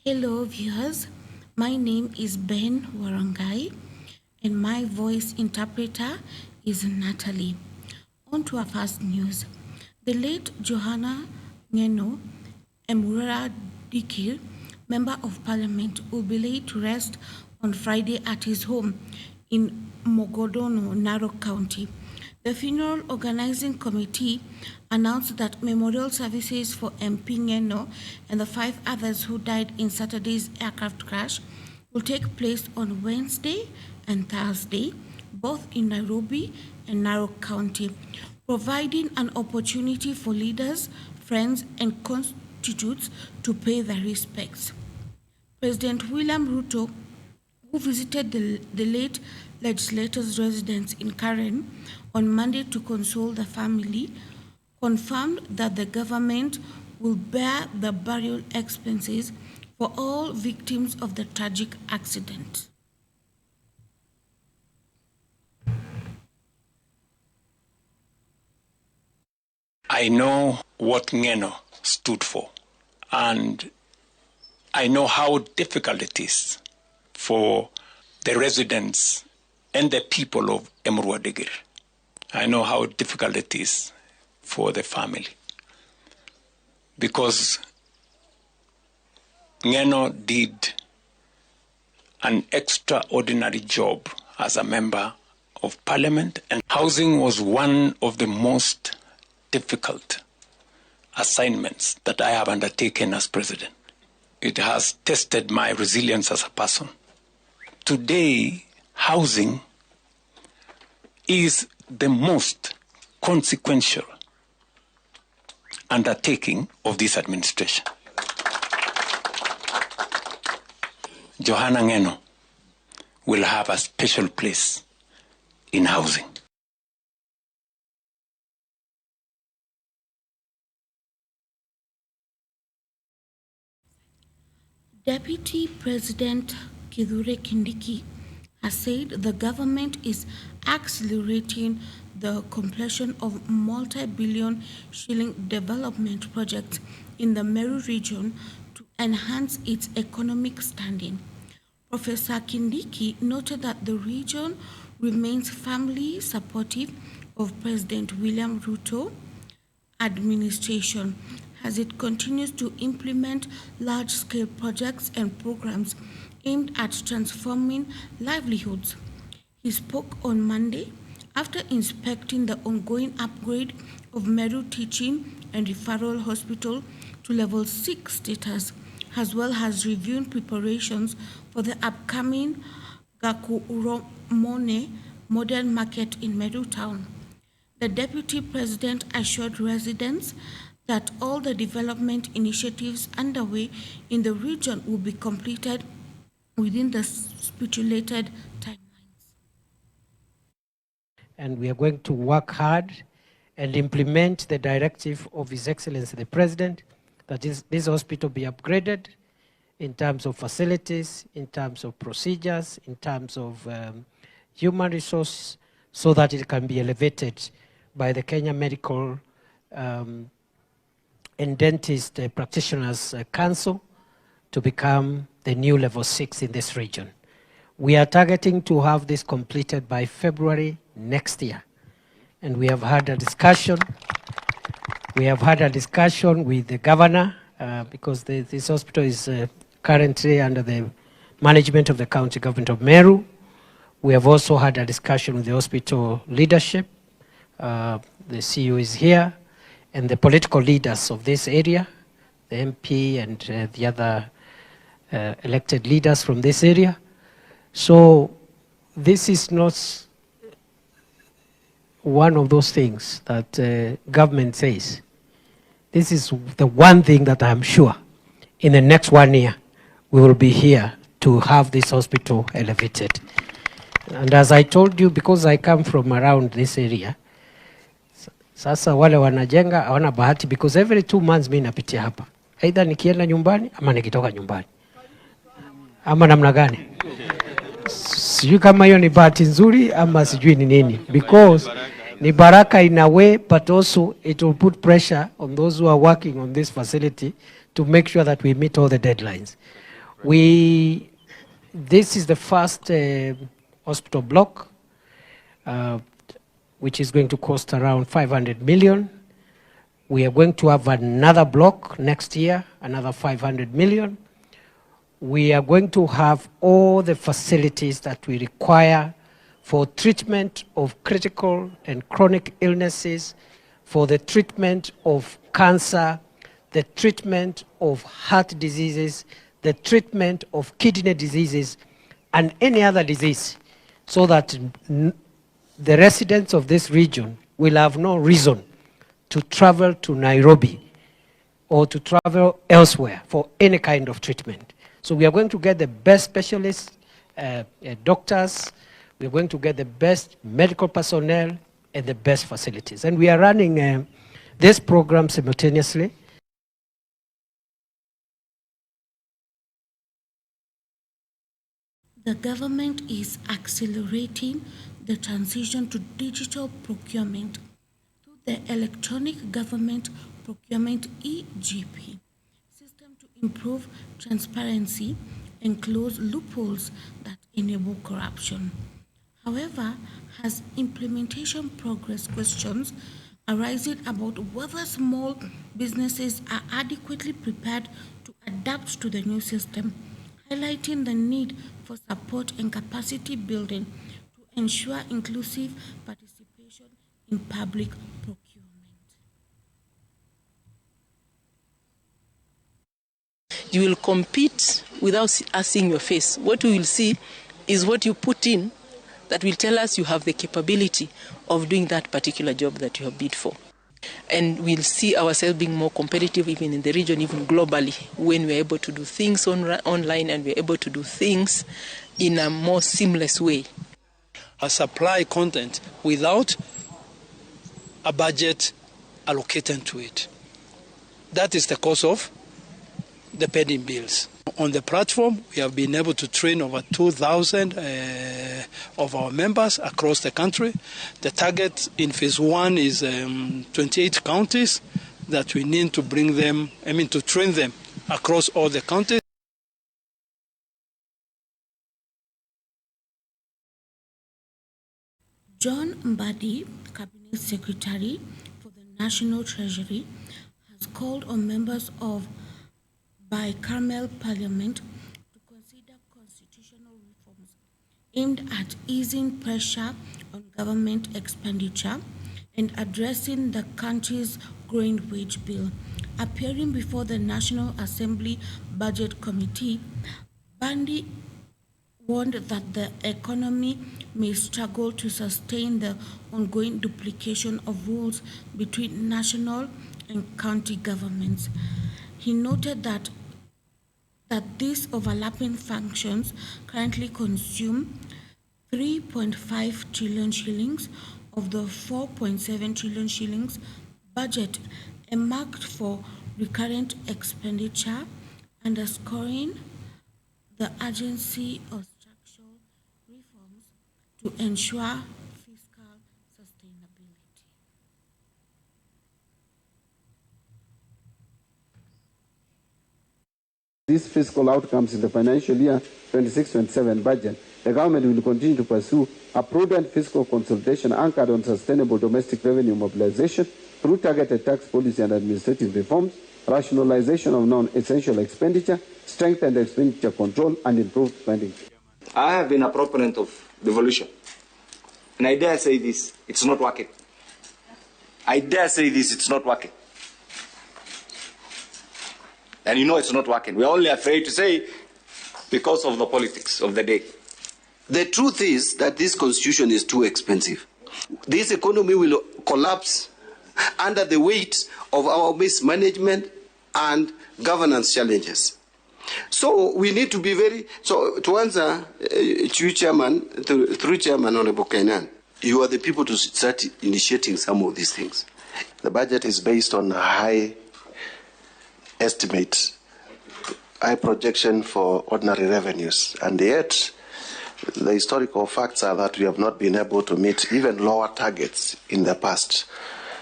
Hello viewers, my name is Ben Warangai and my voice interpreter is Natalie. On to our first news. The late Johanna Ngeno Emurara Dikir, Member of Parliament, will be laid to rest on Friday at his home in Mogodono, Narok County. The funeral organizing committee announced that memorial services for MP Ngeno and the 5 others who died in Saturday's aircraft crash will take place on Wednesday and Thursday, both in Nairobi and Narok County, providing an opportunity for leaders, friends, and constituents to pay their respects. President William Ruto, who visited the late legislator's residence in Karen on Monday to console the family, confirmed that the government will bear the burial expenses for all victims of the tragic accident. I know what Ngeno stood for, and I know how difficult it is for the residents and the people of Emurua Dikir. I know how difficult it is for the family, because Ngeno did an extraordinary job as a member of parliament, and housing was one of the most difficult assignments that I have undertaken as president. It has tested my resilience as a person. Today, housing is the most consequential undertaking of this administration. Johanna Ngeno will have a special place in housing. Deputy President Kithure Kindiki has said the government is accelerating the completion of multi-billion shilling development projects in the Meru region to enhance its economic standing. Professor Kindiki noted that the region remains firmly supportive of President William Ruto administration as it continues to implement large-scale projects and programs aimed at transforming livelihoods. He spoke on Monday after inspecting the ongoing upgrade of Meru Teaching and Referral Hospital to Level 6 status, as well as reviewing preparations for the upcoming Gakuromone Modern Market in Meru Town. The Deputy President assured residents that all the development initiatives underway in the region will be completed within the stipulated timelines. And we are going to work hard and implement the directive of His Excellency the President that this hospital be upgraded in terms of facilities, in terms of procedures, in terms of human resource, so that it can be elevated by the Kenya Medical and Dentist Practitioners Council to become the new level 6 in this region. We are targeting to have this completed by February next year. And we have had a discussion. We have had a discussion with the governor because this hospital is currently under the management of the county government of Meru. We have also had a discussion with the hospital leadership. The CEO is here, and the political leaders of this area, the MP and the other elected leaders from this area. So this is not one of those things that government says. This is the one thing that I'm sure in the next 1 year we will be here to have this hospital elevated. And as I told you, because I come from around this area, sasa wale wanajenga hawana bahati, because every 2 months mimi napitia hapa, either nikienda nyumbani ama nikitoka nyumbani, ama namna gani. Sijui kama hiyo ni bahati nzuri ama sijui ni nini, because ni baraka in a way, but also it will put pressure on those who are working on this facility to make sure that we meet all the deadlines. This is the first hospital block, which is going to cost around 500 million. We are going to have another block next year, another 500 million. We are going to have all the facilities that we require for treatment of critical and chronic illnesses, for the treatment of cancer, the treatment of heart diseases, the treatment of kidney diseases, and any other disease, so that the residents of this region will have no reason to travel to Nairobi or to travel elsewhere for any kind of treatment. So we are going to get the best specialists, doctors, we are going to get the best medical personnel and the best facilities. And we are running this program simultaneously. The government is accelerating the transition to digital procurement through the Electronic Government Procurement (EGP) system to improve transparency and close loopholes that enable corruption. However, has implementation progress questions arising about whether small businesses are adequately prepared to adapt to the new system, highlighting the need for support and capacity building to ensure inclusive participation in public procurement. You will compete without us seeing your face. What we will see is what you put in that will tell us you have the capability of doing that particular job that you have bid for. And we'll see ourselves being more competitive even in the region, even globally, when we're able to do things online and we're able to do things in a more seamless way. Supply content without a budget allocated to it. That is the cause of the pending bills. On the platform, we have been able to train over 2,000 of our members across the country. The target in phase 1 is 28 counties that we need to bring them, to train them across all the counties. John Mbadi, Cabinet Secretary for the National Treasury, has called on members of bicameral parliament to consider constitutional reforms aimed at easing pressure on government expenditure and addressing the country's growing wage bill. Appearing before the National Assembly Budget Committee, Mbadi warned that the economy may struggle to sustain the ongoing duplication of rules between national and county governments. He noted that these overlapping functions currently consume 3.5 trillion shillings of the 4.7 trillion shillings budget earmarked for recurrent expenditure, underscoring the urgency of structural reforms to ensure fiscal sustainability. These fiscal outcomes in the financial year 26-27 budget, the government will continue to pursue a prudent fiscal consolidation anchored on sustainable domestic revenue mobilization through targeted tax policy and administrative reforms, rationalization of non-essential expenditure, strengthened expenditure control, and improved spending. I have been a proponent of devolution. And I dare say this, it's not working. I dare say this, it's not working. And you know it's not working. We're only afraid to say because of the politics of the day. The truth is that this constitution is too expensive. This economy will collapse under the weight of our mismanagement and governance challenges. So we need to be very, so to answer through Chairman Honorable Kainan, you are the people to start initiating some of these things. The budget is based on a high estimate, high projection for ordinary revenues, and yet the historical facts are that we have not been able to meet even lower targets in the past.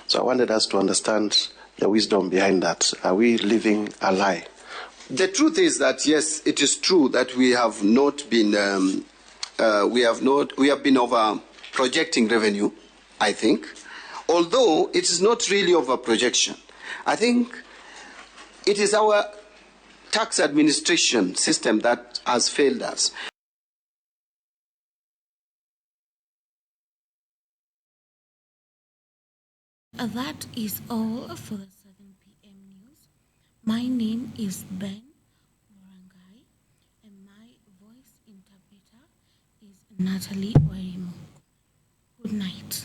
So I wanted us to understand the wisdom behind that. Are we living a lie? The truth is that yes, it is true that we have not been we have been over projecting revenue, I think, although it is not really over projection. I think it is our tax administration system that has failed us. That is all for the 7 p.m. news. My name is Ben Warangai, and my voice interpreter is Natalie Wairimu. Good night.